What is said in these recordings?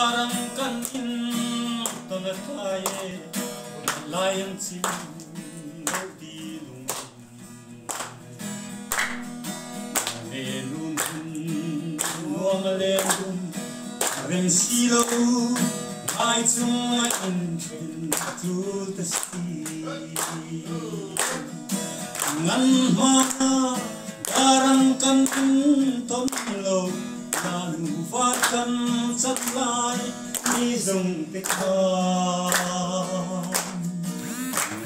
Darang kan in tonat kaya layan sim dilung lenun nuang lenun ren silo mai chung ai in chen tu ta si ngan ma darang kan in ton lo Nanu vakan sat lai ni zong te khan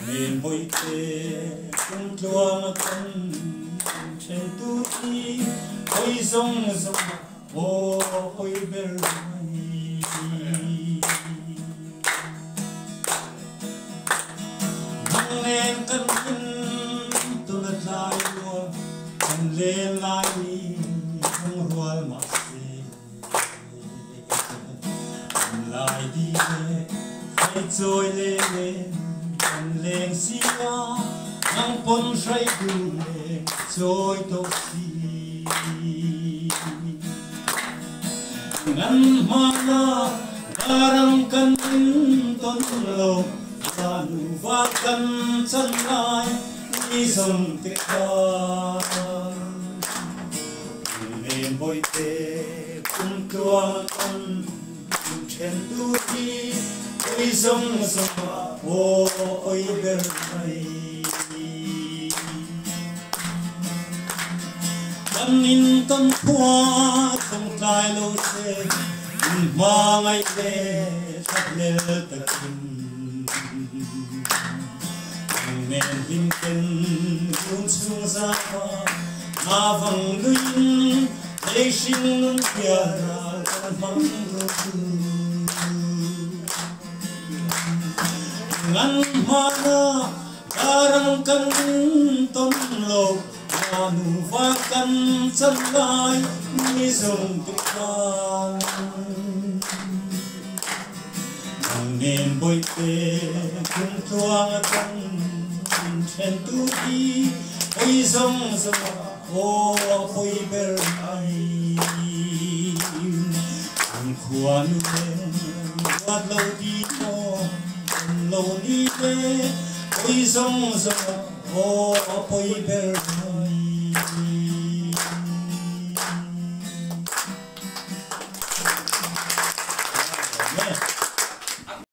Nên bôi te tung tuang kan chen tu ti Oi zong zong o oi ber mai Nang len kan in tu na lai lo Kan len lai ni Hong rual ma Lai đi về, hãy trôi lên, cần lên xí na, nắng bông say đủ lên, trôi tóc xí. Ngăn hoa na, darang kan ton lâu, lanu va kan chân lai, ni dòng tết khan. Nên bôi tê, cùng tuang con. Chen tu ti oi zong zong o oi ber mai kan in tan khua tong tai lo se ma ngai le sat le ta kin men hin ken kun chung za ma vang luin le shin nun pia ra kan mang lo Ngan mana darang kan ton lo Nanu vakan san lai ni zong tu khan Nang nen boi te kum tuang kan chen tu ti Oi zong zong o oi ber mai Ang khuan len wat lo di mo Lâu đi về, ôi rong rong, ôi ber